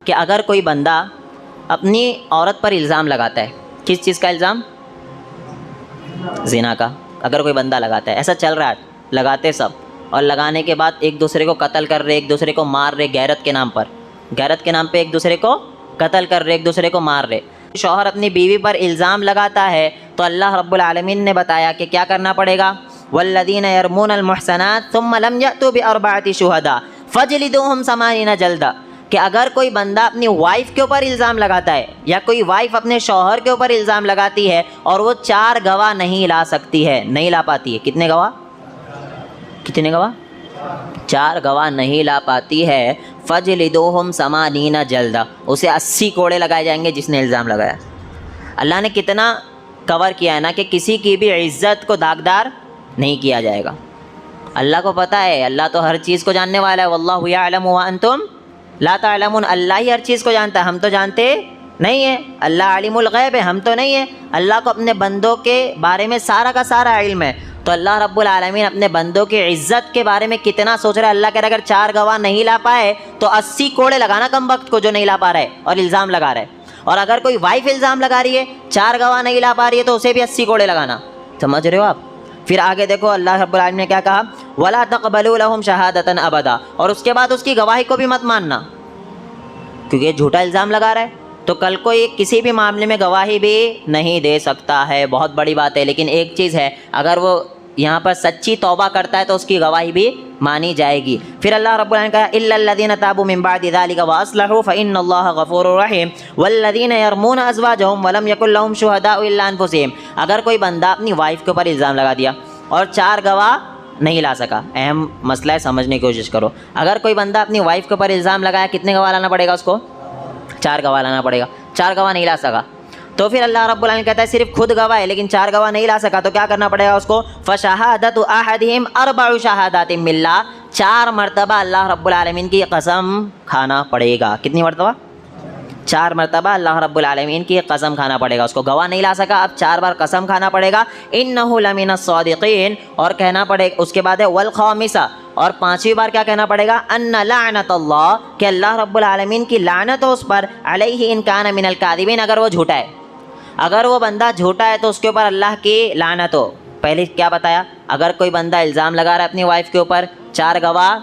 کہ اگر کوئی بندہ اپنی عورت پر الزام لگاتا ہے، کس چیز کا الزام؟ زنا کا. اگر کوئی بندہ لگاتا ہے، ایسا چل رہا ہے، لگاتے سب، اور لگانے کے بعد ایک دوسرے کو قتل کر رہے، ایک دوسرے کو مار رہے، غیرت کے نام پر، غیرت کے نام پہ ایک دوسرے کو قتل کر رہے، ایک دوسرے کو مار رہے. شوہر اپنی بیوی پر الزام لگاتا ہے تو اللہ رب العالمین نے بتایا کہ کیا کرنا پڑے گا. والذین یرمون المحصنات ثم لم یأتوا بأربعة شہداء فاجلدوہم 80 جلدہ، کہ اگر کوئی بندہ اپنی وائف کے اوپر الزام لگاتا ہے یا کوئی وائف اپنے شوہر کے اوپر الزام لگاتی ہے اور وہ 4 گواہ نہیں لا سکتی ہے، نہیں لا پاتی ہے. کتنے گواہ؟ 4 گواہ نہیں لا پاتی ہے. فجلدوہم 80 جلدہ، اسے 80 کوڑے لگائے جائیں گے جس نے الزام لگایا. اللہ نے کتنا کور کیا ہے نا کہ کسی کی بھی عزت کو داغدار نہیں کیا جائے گا. اللہ کو پتہ ہے، اللہ تو ہر چیز کو جاننے والا ہے. واللہ یعلم وانتم لا تعلمون، اللہ ہی ہر چیز کو جانتا ہے، ہم تو جانتے نہیں ہیں. اللہ عالم الغیب ہے، ہم تو نہیں ہیں. اللہ کو اپنے بندوں کے بارے میں سارا کا سارا علم ہے. تو اللہ رب العالمین اپنے بندوں کی عزت کے بارے میں کتنا سوچ رہا ہے. اللہ کہہ رہا ہے اگر 4 گواہ نہیں لا پائے تو 80 کوڑے لگانا کم وقت کو جو نہیں لا پا رہا ہے اور الزام لگا رہا ہے. اور اگر کوئی وائف الزام لگا رہی ہے، 4 گواہ نہیں لا پا رہی ہے تو اسے بھی 80 کوڑے لگانا. سمجھ رہے ہو آپ؟ پھر آگے دیکھو اللہ رب العالمین نے کیا کہا، وَلَا تَقْبَلُوا لَهُمْ شَهَادَةً أَبَدًا، اور اس کے بعد اس کی گواہی کو بھی مت ماننا، کیونکہ یہ جھوٹا الزام لگا رہا ہے تو کل کو یہ کسی بھی معاملے میں گواہی بھی نہیں دے سکتا ہے. بہت بڑی بات ہے. لیکن ایک چیز ہے، اگر وہ یہاں پر سچی توبہ کرتا ہے تو اس کی گواہی بھی مانی جائے گی. پھر اللہ رب العالمین کہا إِلَّا الَّذِينَ تَابُوا مِن بَعْدِ ذَلِكَ وَأَصْلَحُوا فَإِنَّ اللَّهَ غَفُورٌ رَحِيمٌ وَالَّذِينَ يَرْمُونَ أَزْوَاجَهُمْ وَلَمْ يَكُنْ لَهُمْ شُهَدَاءُ إِلَّا أَنفُسِهِمْ، اگر کوئی بندہ اپنی وائف کے اوپر الزام لگا دیا اور 4 گواہ نہیں لا سکا، اہم مسئلہ ہے، سمجھنے کی کوشش کرو. اگر کوئی بندہ اپنی وائف کے اوپر الزام لگایا، کتنے گواہ لانا پڑے گا اس کو؟ 4 گواہ لانا پڑے گا. 4 گواہ نہیں لا سکا تو پھر اللہ رب العالمین کہتا ہے صرف خود گواہ ہے لیکن 4 گواہ نہیں لا سکا تو کیا کرنا پڑے گا اس کو؟ فشہادۃ احدہم 4 شہادات باللہ، 4 مرتبہ اللہ رب العالمین کی قسم کھانا پڑے گا. کتنی مرتبہ؟ 4 مرتبہ اللہ رب العالمین کی قسم کھانا پڑے گا. اس کو گواہ نہیں لا سکا، اب 4 بار قسم کھانا پڑے گا. انہ لمن الصادقین، اور کہنا پڑے اس کے بعد ہے والخامسہ، اور 5ویں بار کیا کہنا پڑے گا؟ ان لعنت اللہ، کہ اللہ رب العالمین کی لعنت ہو اس پر، علیہ ان کان من الکاذبین، اگر وہ جھوٹا ہے. اگر وہ بندہ جھوٹا ہے تو اس کے اوپر اللہ کی لعنت ہو. پہلے کیا بتایا؟ اگر کوئی بندہ الزام لگا رہا ہے اپنی وائف کے اوپر، 4 گواہ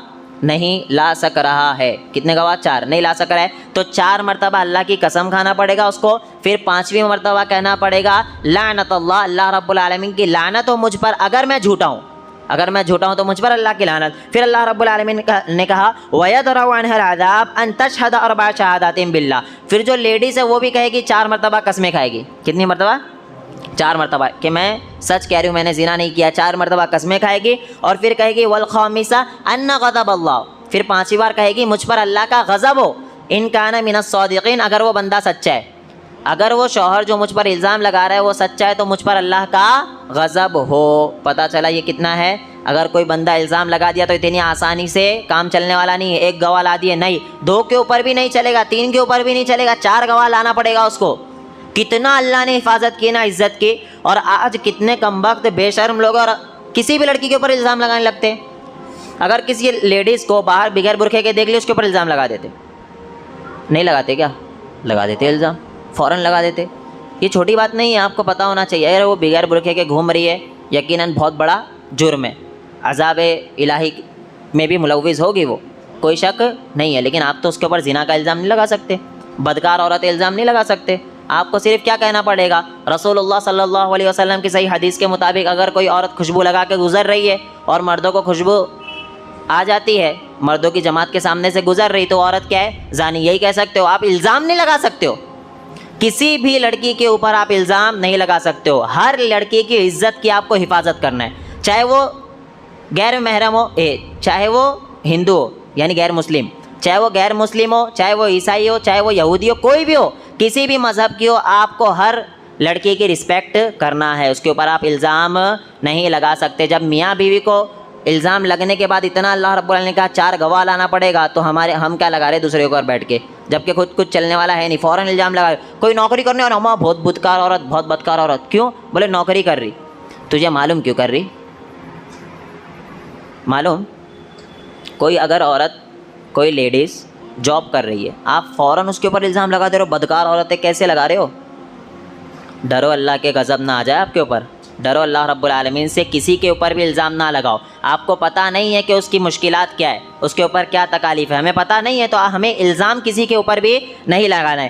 نہیں لا سک رہا ہے، کتنے گواہ؟ 4 نہیں لا سک رہا ہے تو 4 مرتبہ اللہ کی قسم کھانا پڑے گا اس کو. پھر 5ویں مرتبہ کہنا پڑے گا لعنت اللہ، اللہ رب العالمین کی لعنت ہو مجھ پر اگر میں جھوٹا ہوں، اگر میں جھوٹا ہوں تو مجھ پر اللہ کی لعنت. پھر اللہ رب العالمین نے کہا وَيَدْرَوْ عَنْهَا الْعَذَابَ أَن تَشْهَدَ 4 شَهَادَاتٍ بِاللَّهِ، پھر جو لیڈیز ہے وہ بھی کہے گی 4 مرتبہ قسمیں کھائے گی. کتنی مرتبہ؟ 4 مرتبہ، کہ میں سچ کہہ رہی ہوں، میں نے زنا نہیں کیا. 4 مرتبہ قسمیں کھائے گی اور پھر کہے گی والخامسہ ان غضب اللہ، پھر 5ویں بار کہے گی مجھ پر اللہ کا غضب ہو. ان کان من الصادقین، اگر وہ بندہ سچا ہے، اگر وہ شوہر جو مجھ پر الزام لگا رہا ہے وہ سچا ہے تو مجھ پر اللہ کا غضب ہو. پتہ چلا یہ کتنا ہے. اگر کوئی بندہ الزام لگا دیا تو اتنی آسانی سے کام چلنے والا نہیں ہے. 1 گواہ لا دیے نہیں، 2 کے اوپر بھی نہیں چلے گا، 3 کے اوپر بھی نہیں چلے گا، 4 گواہ لانا پڑے گا اس کو. کتنا اللہ نے حفاظت کی نا عزت کی. اور آج کتنے کم وقت بے شرم لوگ اور کسی بھی لڑکی کے اوپر الزام لگانے لگتے ہیں. اگر کسی لیڈیز کو باہر بغیر برقعے کے دیکھ لی اس کے اوپر الزام لگا دیتے. نہیں لگاتے کیا؟ لگا دیتے الزام، فوراً لگا دیتے. یہ چھوٹی بات نہیں ہے، آپ کو پتہ ہونا چاہیے. اگر وہ بغیر برقعے کے گھوم رہی ہے یقیناً بہت بڑا جرم ہے، عذاب الہی میں بھی ملوث ہوگی وہ، کوئی شک نہیں ہے. لیکن آپ تو اس کے اوپر زنا کا الزام نہیں لگا سکتے، بدکار عورت الزام نہیں لگا سکتے. آپ کو صرف کیا کہنا پڑے گا؟ رسول اللہ صلی اللہ علیہ وسلم کی صحیح حدیث کے مطابق اگر کوئی عورت خوشبو لگا کے گزر رہی ہے اور مردوں کو خوشبو آ جاتی ہے، مردوں کی جماعت کے سامنے سے گزر رہی، تو عورت کیا ہے؟ زانی. یہی کہہ سکتے ہو. آپ الزام نہیں لگا سکتے ہو، کسی بھی لڑکی کے اوپر آپ الزام نہیں لگا سکتے ہو. ہر لڑکی کی عزت کی آپ کو حفاظت کرنا ہے، چاہے وہ غیر محرم ہو، چاہے وہ ہندو ہو یعنی غیر مسلم، چاہے وہ غیر مسلم ہو، چاہے وہ عیسائی ہو، چاہے وہ یہودی ہو، کوئی بھی ہو، کسی بھی مذہب کی ہو، آپ کو ہر لڑکی کی رسپیکٹ کرنا ہے. اس کے اوپر آپ الزام نہیں لگا سکتے. جب میاں بیوی کو الزام لگنے کے بعد اتنا اللہ رب العالمین نے کہا 4 گواہ لانا پڑے گا تو ہم کیا لگا رہے دوسرے کے اوپر بیٹھ کے، جبکہ خود کچھ چلنے والا ہے نہیں، فوراً الزام لگا رہے. کوئی نوکری کرنے اور ہمارا بہت بدکار عورت، بہت بدکار عورت. کیوں؟ بولے نوکری کر رہی. تجھے معلوم کیوں کر رہی؟ معلوم؟ کوئی اگر عورت، کوئی لیڈیز جاب کر رہی ہے, آپ فوراً اس کے اوپر الزام لگا دے رہے ہو, بدکار عورت ہے, کیسے لگا رہے ہو؟ ڈرو اللہ کے غضب نہ آ جائے آپ کے اوپر, ڈرو اللہ رب العالمین سے, کسی کے اوپر بھی الزام نہ لگاؤ. آپ کو پتہ نہیں ہے کہ اس کی مشکلات کیا ہے, اس کے اوپر کیا تکالیف ہے, ہمیں پتہ نہیں ہے, تو ہمیں الزام کسی کے اوپر بھی نہیں لگانا ہے.